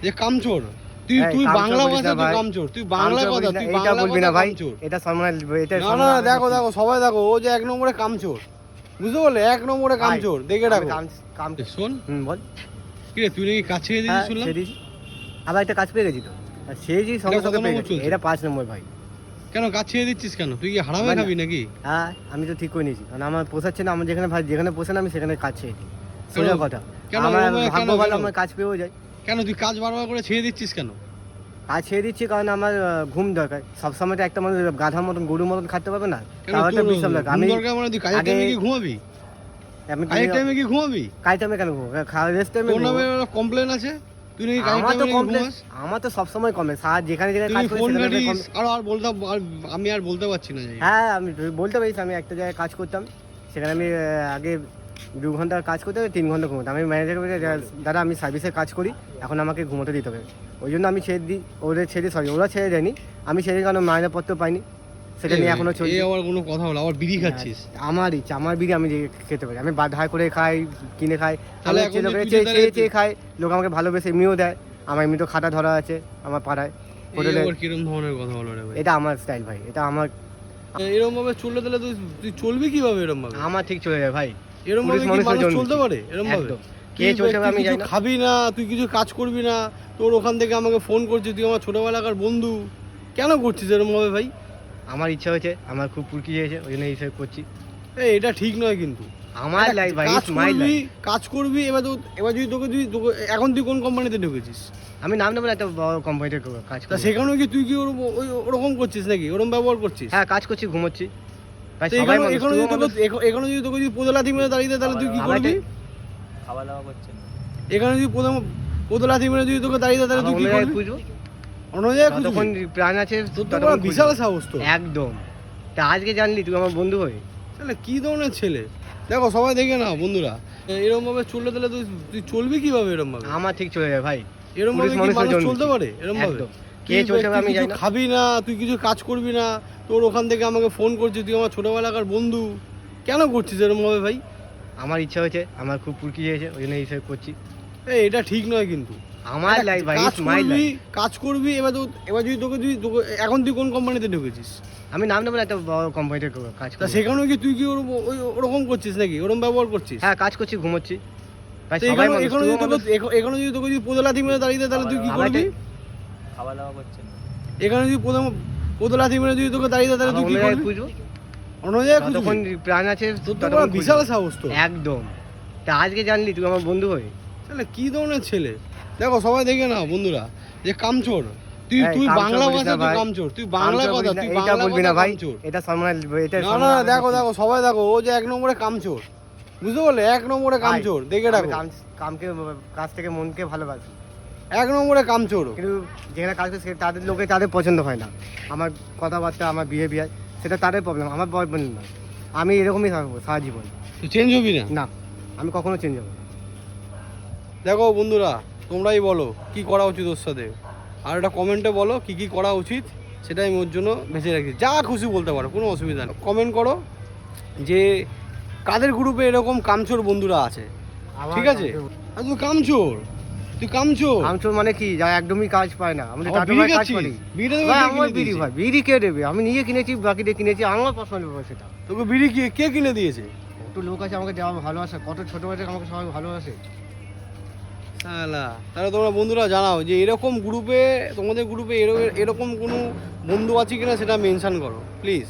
যে কামচোর তুই তুই বাংলা ভাষা তুই কামচোর তুই বাংলা কথা তুই বাংলা বলবি না ভাই এটা সম্মান এটা না না দেখো দেখো সবাই দেখো ও যে এক নম্বরে কামচোর বুঝতে পারলে এক নম্বরে কামচোর দেখে রাখো কাম শোন বল কি রে তুই নাকি কাজ ছেড়ে দিয়েছিস শুনলাম আবার একটা কাজ পেয়ে গেছি তো আর সেই যে সঙ্গে সঙ্গে পেয়ে গেছি এটা 5 নম্বর ভাই কেন কাজ ছেড়ে দিচ্ছিস কেন তুই কি হারামে খাবি নাকি হ্যাঁ আমি তো ঠিক করে নিয়েছি কারণ আমার পোষাচ্ছে না আমার যেখানে ভাই যেখানে পোষে না আমি সেখানে কাজ ছেড়ে দিই সোজা কথা আমার ভাগ্য ভালো আমার কাজ পেয়েও যায় কেন তুই কাজ বারবার করে ছেড়ে দিচ্ছিস কেন কাজ ছেড়ে দিচ্ছি কারণ আমার ঘুম দরকার সবসময় তো একটা মানুষ গাধার মতন গরুর মতন খাটতে পারবে না তাহলে তো বিশ্রাম দরকার আমি তুই কাজের টাইমে কি ঘুমাবি কাজের টাইমে কি ঘুমাবি কাজের টাইমে কেন ঘুমাবো খাওয়া রেস্ট টাইমে তোর নামে কমপ্লেন আছে তুই নাকি কাজের টাইমে ঘুমাস আমার তো সব সময় কমে সারা যেখানে যেখানে কাজ করি সেখানে আর বলতে আমি আর বলতে পারছি না হ্যাঁ আমি বলতে পারিস আমি একটা জায়গায় কাজ করতাম সেখানে আমি আগে 2 ঘন্টা কাজ করতে 3 ঘন্টা ঘুমোতাম আমি ম্যানেজারকে বলে দাদা আমি সার্ভিসে কাজ করি এখন আমাকে ঘুমোতে দিতে হবে ওই জন্য আমি ছেড়ে দিই ওরা ছেড়ে দেয়নি আমি ছেড়ে কারণ মাইনেপত্র পাইনি সেটা নিয়ে এখনো চলছে এই আবার কোনো কথা বল আবার বিড়ি খাচ্ছিস আমার ইচ্ছা আমার বিড়ি আমি খেতে পারি আমি বাধ্য করে খাই কিনে খাই তাহলে চেয়ে খাই লোক আমাকে ভালোবেসে এমনিও দেয় আমার এমনি তো খাতা ধরা আছে আমার পাড়ায় হোটেলে কিরকম ধরনের কথা বলো রে ভাই এটা আমার স্টাইল ভাই এটা আমার এরকম ভাবে চললে তাহলে তুই চলবি কিভাবে এরকম ভাবে আমার ঠিক চলে যায় ভাই এরকম ভাবে কি মানুষ চলতে পারে এরকম ভাবে কে চলতে পারে আমি জানি না খাবি না তুই কিছু কাজ করবি না তোর ওখান থেকে আমাকে ফোন করছিস তুই আমার ছোটবেলাকার বন্ধু কেন করছিস এরকম ভাবে ভাই আমার ইচ্ছা হয়েছে আমার খুব পুরকি হয়েছে ওই জন্য এইসব করছি এটা ঠিক নয় কিন্তু আমার লাইফ ভাই মাই লাইফ কাজ করবি এবার যদি তোকে এখন তুই কোন কোম্পানিতে ঢুকেছিস আমি নাম নেব না একটা বড় কোম্পানিতে কাজ করি সেখানেও কি তুই কি ওরকম করছিস নাকি ওরকম ব্যবহার করছিস হ্যাঁ কাজ করছি ঘুমোচ্ছি ভাই সবাই এখানে যদি তোকে পোদলাথি মেরে দাঁড়িয়ে তাহলে তুই কি করবি খাওয়া দাওয়া করছেন এখানে যদি পোদলাথি মেরে যদি তোকে দাঁড়িয়ে তাহলে তুই কি করবি তখন প্রাণ আছে ততক্ষণ বিশাল সাহস তো একদম তা আজকে জানলি তুই আমার বন্ধু হয়ে তাহলে কি ধরনের ছেলে দেখো সবাই দেখে না বন্ধুরা এরকম ভাবে চললে তাহলে তুই চলবি কিভাবে এরকম ভাবে আমার ঠিক চলে যায় ভাই এরকম ভাবে কি মানুষ চলতে পারে এরকম ভাবে কে চলতে পারে আমি জানি না খাবি না তুই কিছু কাজ করবি না তোর ওখান থেকে আমাকে ফোন করছিস তুই আমার ছোটবেলাকার বন্ধু কেন করছিস এরকম ভাবে ভাই আমার ইচ্ছা হয়েছে আমার খুব পুরকি হয়েছে ওই জন্য এইসব করছি এটা ঠিক নয় কিন্তু আমার লাইফ ভাই মাই লাইফ কাজ করবি এবার যদি তোকে এখন তুই কোন কোম্পানিতে ঢুকেছিস আমি নাম নেব না একটা বড় কোম্পানিতে কাজ করি সেখানেও কি তুই কি ওরকম করছিস নাকি ওরকম ব্যবহার করছিস হ্যাঁ কাজ করছি ঘুমোচ্ছি ভাই সবাই এখানে যদি তোকে পোদলাথি মেরে দাঁড়িয়ে তাহলে তুই কি করবি খাওয়া দাওয়া করছেন এখানে যদি পোদলাথি মেরে যদি তোকে দাঁড়িয়ে তাহলে তুই কি করবি তখন প্রাণ আছে ততক্ষণ বিশাল সাহস তো একদম তা আজকে জানলি তুই আমার বন্ধু হয়ে তাহলে কি ধরনের ছেলে দেখো সবাই দেখে না বন্ধুরা যে কামচোর তুই বাংলা ভাষা তুই কামচোর তুই বাংলা কথা তুই বাংলা বলবি না ভাই এটা সম্মান এটা না না দেখো সবাই দেখো ও যে এক নম্বরে কামচোর বুঝতে পারলে এক নম্বরে কামচোর দেখে রাখো কামকে কাজ থেকে মনকে ভালোবাসি এক নম্বরে কামচোর কিন্তু যেখানে কাজ করছে তাদের লোকে তাদের পছন্দ হয় না আমার কথাবার্তা আমার বিহেভিয়ার সেটা তাদের প্রবলেম আমার প্রবলেম না আমি এরকমই থাকবো সারা জীবন তুই চেঞ্জ হবি না না আমি কখনো চেঞ্জ হবো দেখো বন্ধুরা তোমরাই বলো কি করা উচিত ওর সাথে আর একটা কমেন্টে বলো কি করা উচিত সেটা আমি ওর জন্য বেঁচে রাখি যা খুশি বলতে পারো কোনো অসুবিধা নেই কমেন্ট করো যে কাদের গ্রুপে এরকম কামচোর বন্ধুরা আছে ঠিক আছে তুই কামচোর কামচোর মানে কি যা একদমই কাজ পায় না আমরা কাজ করি বিড়ি কে দেবে আমি নিজে কিনেছি বাকিটা কিনেছি আমার পছন্দ সেটা তোকে বিড়ি কে কিনে দিয়েছে কত লোক আছে আমাকে দেওয়া ভালোবাসে কত ছোট বাচ্চা আমাকে সবাই ভালোবাসে তাহলে তোমরা বন্ধুরা জানাও যে এরকম গ্রুপে তোমাদের গ্রুপে এরকম কোনো বন্ধু আছে কিনা সেটা মেনশন করো প্লিজ।